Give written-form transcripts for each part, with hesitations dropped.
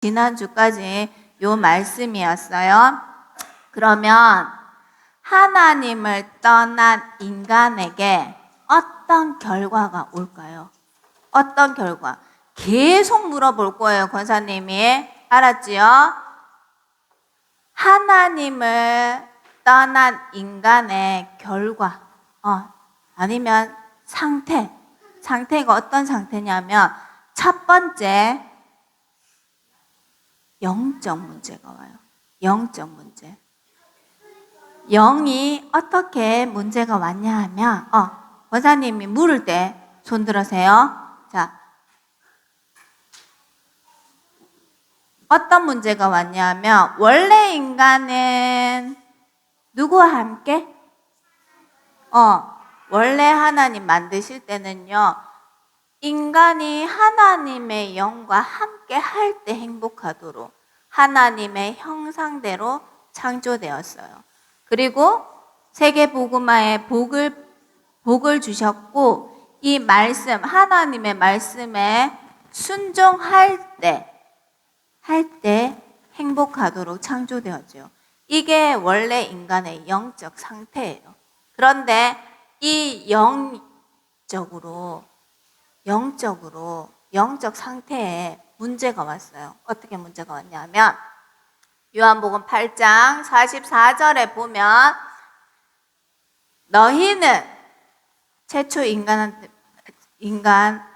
지난주까지 요 말씀이었어요. 그러면 하나님을 떠난 인간에게 어떤 결과가 올까요? 어떤 결과? 계속 물어볼 거예요, 권사님이. 알았지요? 하나님을 떠난 인간의 결과, 아니면 상태가 어떤 상태냐면, 첫 번째, 영적 문제가 와요. 영적 문제. 영이 어떻게 문제가 왔냐 하면, 권사님이 물을 때 손 들으세요. 자, 어떤 문제가 왔냐면, 원래 인간은 누구와 함께? 원래 하나님 만드실 때는요, 인간이 하나님의 영과 함께 할 때 행복하도록 하나님의 형상대로 창조되었어요. 그리고 세계 복음화에 복을 주셨고, 이 말씀, 하나님의 말씀에 순종할 때 행복하도록 창조되었죠. 이게 원래 인간의 영적 상태예요. 그런데 이 영적 상태에 문제가 왔어요. 어떻게 문제가 왔냐면, 요한복음 8장 44절에 보면, 너희는 최초 인간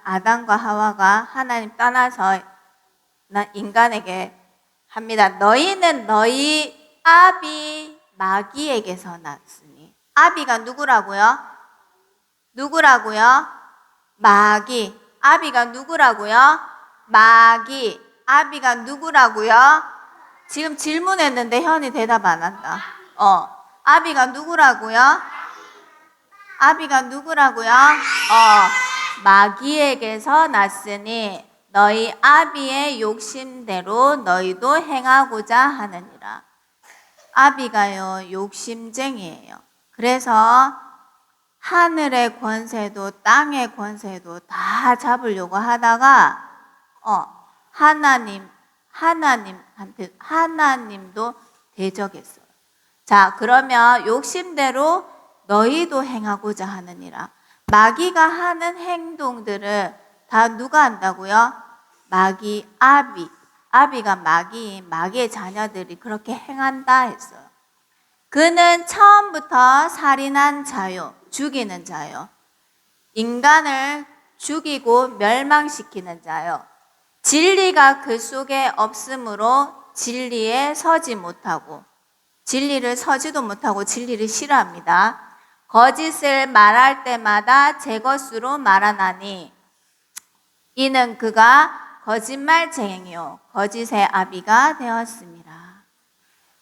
아담과 하와가 하나님 떠나서 인간에게 합니다. 너희는 너희 아비 마귀에게서 났으니. 아비가 누구라고요? 마귀. 아비가 누구라고요? 마귀. 아비가 누구라고요? 지금 질문했는데 현이 대답 안 한다. 아비가 누구라고요? 마귀에게서 났으니 너희 아비의 욕심대로 너희도 행하고자 하느니라. 아비가요, 욕심쟁이에요. 그래서 하늘의 권세도 땅의 권세도 다 잡으려고 하다가 하나님도 대적했어요. 자, 그러면 욕심대로 너희도 행하고자 하느니라. 마귀가 하는 행동들을 다 누가 한다고요? 아비가 마귀의 자녀들이 그렇게 행한다 했어요. 그는 처음부터 살인한 자요, 죽이는 자요, 인간을 죽이고 멸망시키는 자요, 진리가 그 속에 없으므로 진리를 서지도 못하고 진리를 싫어합니다. 거짓을 말할 때마다 제 것으로 말하나니 이는 그가 거짓말쟁이요 거짓의 아비가 되었습니다.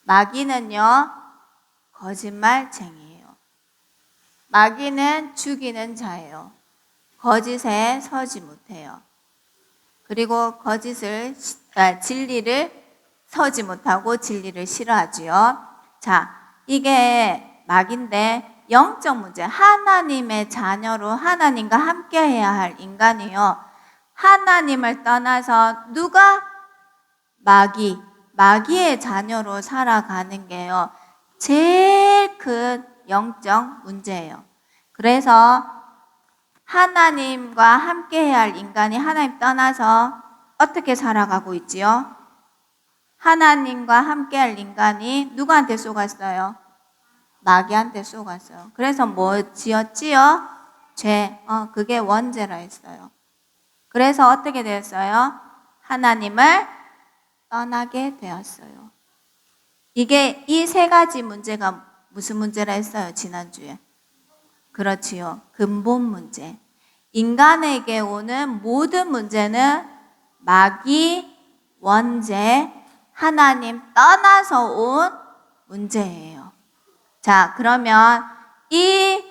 마귀는요, 거짓말쟁이에요. 마귀는 죽이는 자예요. 거짓에 서지 못해요. 그리고 진리를 서지 못하고 진리를 싫어하지요. 자, 이게 마귀인데, 영적 문제, 하나님의 자녀로 하나님과 함께 해야 할 인간이요, 하나님을 떠나서 누가? 마귀의 자녀로 살아가는 게요, 제일 큰 영적 문제예요. 그래서 하나님과 함께 해야 할 인간이 하나님 떠나서 어떻게 살아가고 있지요? 하나님과 함께 할 인간이 누구한테 쏘갔어요? 마귀한테 쏘갔어요. 그래서 뭐 지었지요? 죄. 그게 원죄라 했어요. 그래서 어떻게 되었어요? 하나님을 떠나게 되었어요. 이 세 가지 문제가 무슨 문제라 했어요, 지난주에? 그렇지요. 근본 문제. 인간에게 오는 모든 문제는 마귀, 원죄, 하나님 떠나서 온 문제예요. 자, 그러면 이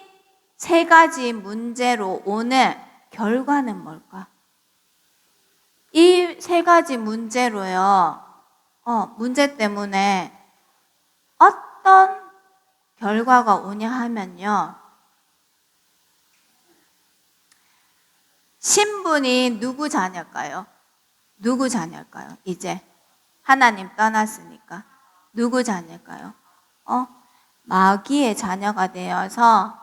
세 가지 문제로 오는 결과는 뭘까? 이 세 가지 문제로요, 문제 때문에 어떤 결과가 오냐 하면요, 신분이 누구 자녀일까요? 이제 하나님 떠났으니까. 누구 자녀일까요? 마귀의 자녀가 되어서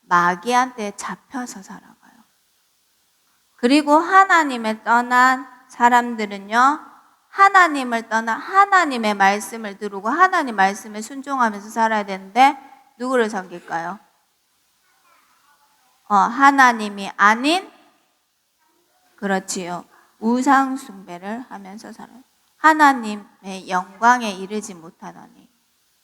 마귀한테 잡혀서 살아가요. 그리고 하나님을 떠난 사람들은요, 하나님을 떠나 하나님의 말씀을 들고 하나님 말씀에 순종하면서 살아야 되는데 누구를 섬길까요? 하나님이 아닌, 그렇지요, 우상 숭배를 하면서 살아요. 하나님의 영광에 이르지 못하더니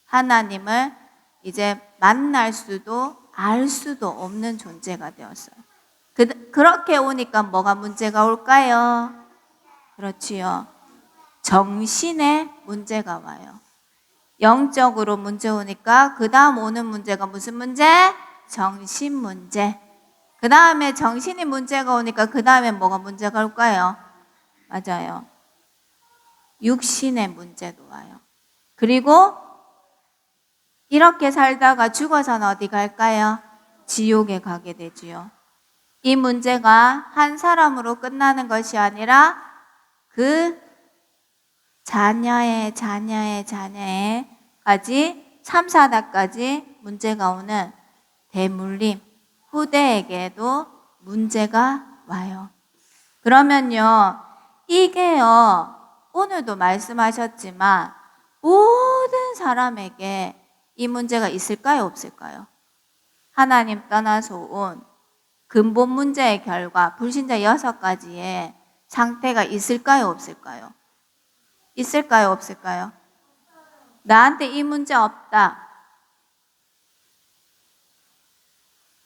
하나님을 이제 만날 수도 알 수도 없는 존재가 되었어요. 그렇게 오니까 뭐가 문제가 올까요? 그렇지요. 정신에 문제가 와요. 영적으로 문제 오니까 그 다음 오는 문제가 무슨 문제? 정신 문제. 그 다음에 정신이 문제가 오니까 그 다음에 뭐가 문제가 올까요? 맞아요. 육신의 문제도 와요. 그리고 이렇게 살다가 죽어서는 어디 갈까요? 지옥에 가게 되지요. 이 문제가 한 사람으로 끝나는 것이 아니라 그 자녀의 자녀에까지 3, 4代까지 문제가 오는 대물림, 후대에게도 문제가 와요. 그러면요, 이게요, 오늘도 말씀하셨지만 모든 사람에게 이 문제가 있을까요, 없을까요? 하나님 떠나서 온 근본 문제의 결과, 불신자 6가지의 상태가 있을까요, 없을까요? 있을까요, 없을까요? 나한테 이 문제 없다.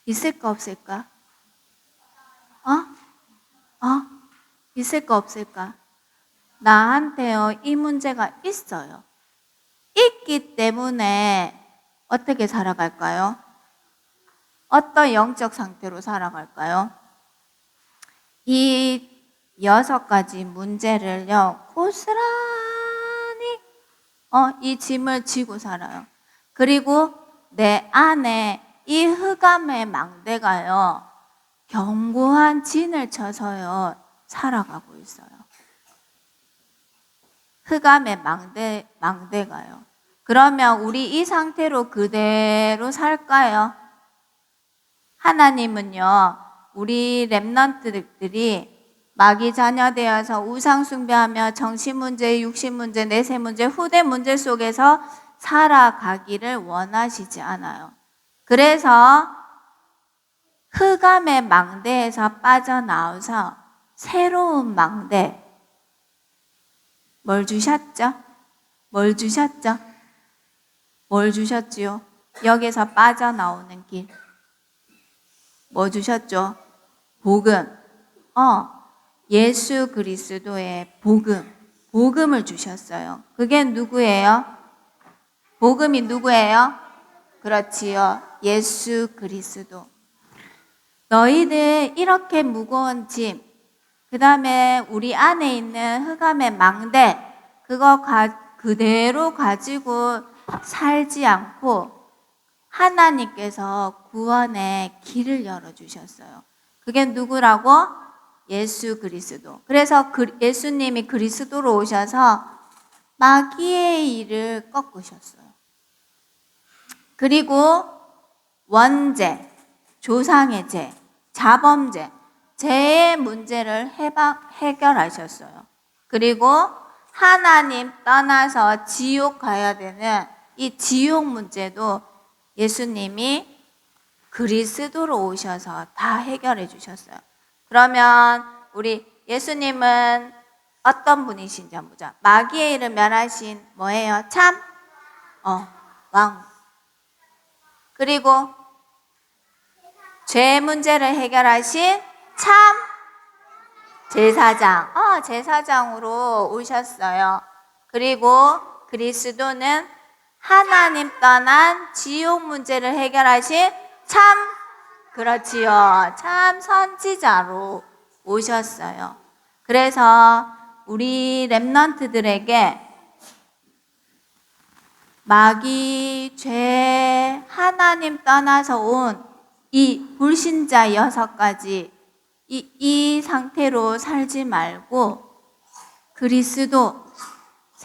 있을까, 없을까? 있을까, 없을까? 나한테요, 이 문제가 있어요. 있기 때문에 어떻게 살아갈까요? 어떤 영적 상태로 살아갈까요? 이 6가지 문제를요, 고스란히 이 짐을 지고 살아요. 그리고 내 안에 이 흑암의 망대가요, 견고한 진을 쳐서요, 살아가고 있어요. 흑암의 망대가요. 그러면 우리 이 상태로 그대로 살까요? 하나님은요, 우리 렘넌트들이 마귀 자녀 되어서 우상 숭배하며 정신 문제, 육신 문제, 내세 문제, 후대 문제 속에서 살아가기를 원하시지 않아요. 그래서 흑암의 망대에서 빠져나와서 새로운 망대, 뭘 주셨죠? 뭘 주셨죠? 뭘 주셨지요? 여기서 빠져나오는 길. 뭐 주셨죠? 복음. 예수 그리스도의 복음을 주셨어요. 그게 누구예요? 복음이 누구예요? 그렇지요. 예수 그리스도. 너희들 이렇게 무거운 짐, 그 다음에 우리 안에 있는 흑암의 망대, 그거 그대로 가지고 살지 않고 하나님께서 구원의 길을 열어주셨어요. 그게 누구라고? 예수 그리스도. 그래서 예수님이 그리스도로 오셔서 마귀의 일을 꺾으셨어요. 그리고 원죄, 조상의 죄, 자범죄, 죄의 문제를 해결하셨어요. 그리고 하나님 떠나서 지옥 가야 되는 이 지옥 문제도 예수님이 그리스도로 오셔서 다 해결해 주셨어요. 그러면 우리 예수님은 어떤 분이신지 한번 보자. 마귀의 일을 멸하신 뭐예요? 참? 왕. 그리고 죄 문제를 해결하신 참 제사장. 제사장으로 오셨어요. 그리고 그리스도는 하나님 떠난 지옥 문제를 해결하신 참, 그렇지요, 참 선지자로 오셨어요. 그래서 우리 렘넌트들에게 마귀, 죄, 하나님 떠나서 온 이 불신자 6가지 이 상태로 살지 말고 그리스도,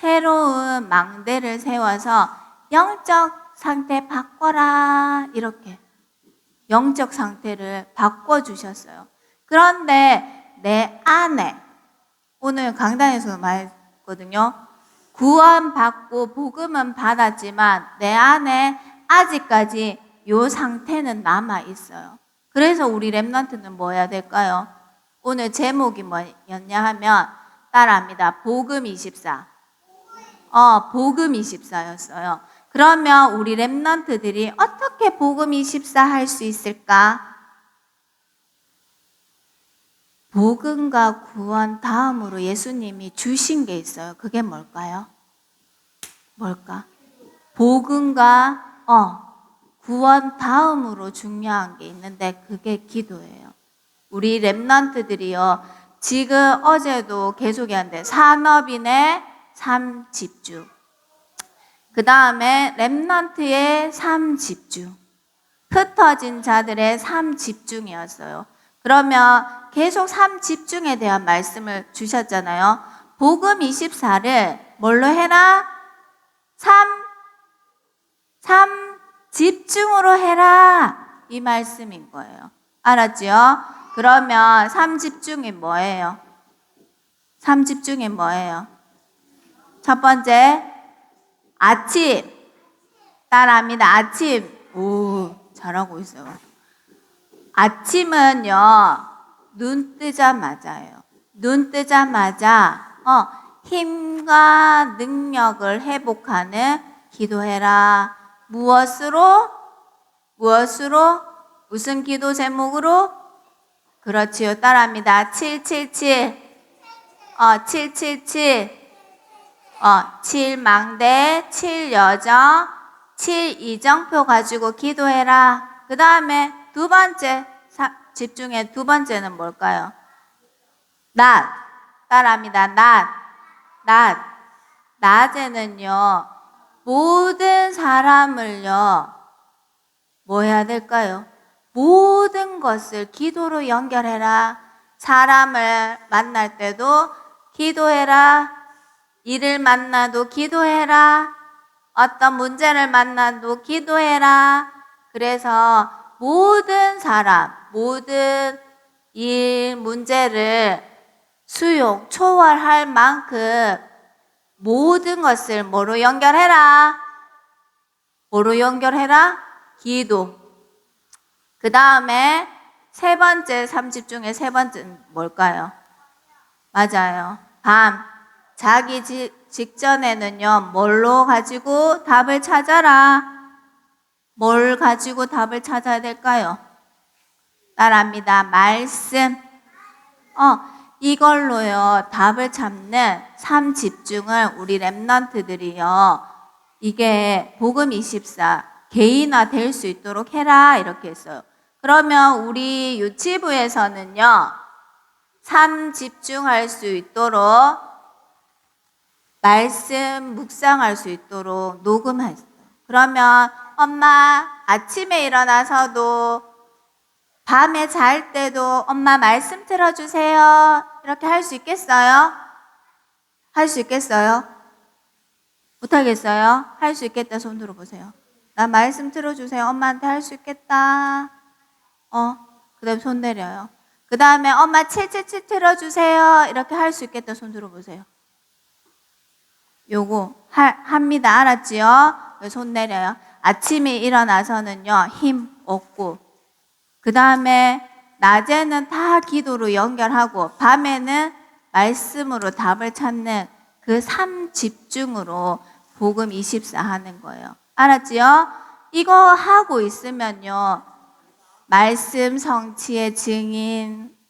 새로운 망대를 세워서 영적 상태 바꿔라. 이렇게 영적 상태를 바꿔주셨어요. 그런데 내 안에, 오늘 강단에서 말했거든요. 구원받고 복음은 받았지만 내 안에 아직까지 이 상태는 남아있어요. 그래서 우리 렘넌트는 뭐 해야 될까요? 오늘 제목이 뭐였냐 하면 따라합니다. 복음 24. 복음 24였어요. 그러면 우리 렘넌트들이 어떻게 복음 24 할 수 있을까? 복음과 구원 다음으로 예수님이 주신 게 있어요. 그게 뭘까요? 뭘까? 복음과 구원 다음으로 중요한 게 있는데 그게 기도예요. 우리 렘넌트들이요. 지금 어제도 계속 했는데 산업인의 삶 집중. 그 다음에 렘넌트의 삶 집중. 흩어진 자들의 삶 집중이었어요. 그러면 계속 삶 집중에 대한 말씀을 주셨잖아요. 복음 24를 뭘로 해라? 삶 집중으로 해라. 이 말씀인 거예요. 알았지요? 그러면 삶 집중이 뭐예요? 삶 집중이 뭐예요? 첫 번째, 아침. 따라합니다. 아침. 오, 잘하고 있어요. 아침은요, 눈 뜨자마자예요. 눈 뜨자마자 힘과 능력을 회복하는 기도해라. 무엇으로? 무슨 기도 제목으로? 그렇지요. 따라합니다. 777. 777. 7망대, 7여정, 7이정표 가지고 기도해라. 그 다음에 두 번째, 집중해. 두 번째는 뭘까요? 낮. 따라합니다. 낮. 낮에는요, 모든 사람을요, 뭐 해야 될까요? 모든 것을 기도로 연결해라. 사람을 만날 때도 기도해라. 일을 만나도 기도해라. 어떤 문제를 만나도 기도해라. 그래서 모든 사람, 모든 일, 문제를 수용, 초월할 만큼 모든 것을 뭐로 연결해라? 뭐로 연결해라? 기도. 그 다음에 세 번째, 3집 중에 세 번째는 뭘까요? 맞아요. 밤. 자기 직전에는요, 뭘로 가지고 답을 찾아라. 뭘 가지고 답을 찾아야 될까요? 따라합니다. 말씀. 이걸로요, 답을 찾는 삶 집중을 우리 렘넌트들이요, 이게 복음 24 개인화 될 수 있도록 해라. 이렇게 했어요. 그러면 우리 유치부에서는요, 삶 집중할 수 있도록 말씀 묵상할 수 있도록 녹음했어요. 그러면 엄마 아침에 일어나서도 밤에 잘 때도 엄마 말씀 틀어주세요. 이렇게 할 수 있겠어요? 할 수 있겠어요? 못하겠어요? 할 수 있겠다 손 들어보세요. 나 말씀 틀어주세요. 엄마한테 할 수 있겠다. 그 다음에 손 내려요. 그 다음에 엄마 777 틀어주세요. 이렇게 할 수 있겠다 손 들어보세요. 요거 합니다. 알았지요? 손 내려요. 아침에 일어나서는요, 힘 얻고, 그 다음에 낮에는 다 기도로 연결하고, 밤에는 말씀으로 답을 찾는 그 삶 집중으로 복음 24 하는 거예요. 알았지요? 이거 하고 있으면요, 말씀 성취의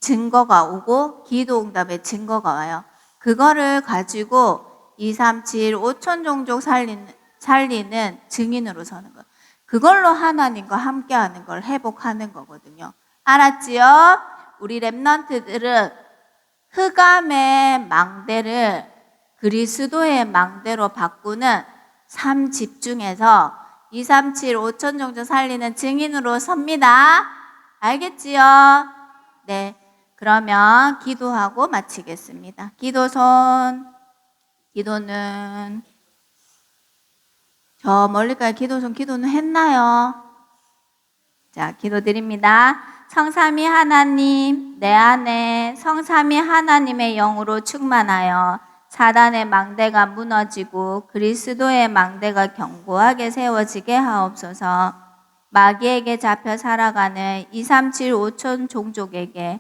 증거가 오고, 기도 응답의 증거가 와요. 그거를 가지고 2, 3, 7, 5천 종족 살리는 증인으로 서는 거예요. 그걸로 하나님과 함께하는 걸 회복하는 거거든요. 알았지요? 우리 렘넌트들은 흑암의 망대를 그리스도의 망대로 바꾸는 삶 집중해서 2, 3, 7, 5천 종족 살리는 증인으로 섭니다. 알겠지요? 네. 그러면 기도하고 마치겠습니다. 기도손. 기도는 저 멀리까지 기도는 했나요? 자, 기도드립니다. 성삼위 하나님, 내 안에 성삼위 하나님의 영으로 충만하여 사단의 망대가 무너지고 그리스도의 망대가 견고하게 세워지게 하옵소서. 마귀에게 잡혀 살아가는 237 5천 종족에게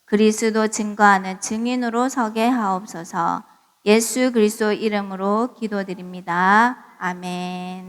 그리스도 증거하는 증인으로 서게 하옵소서. 예수 그리스도 이름으로 기도드립니다. 아멘.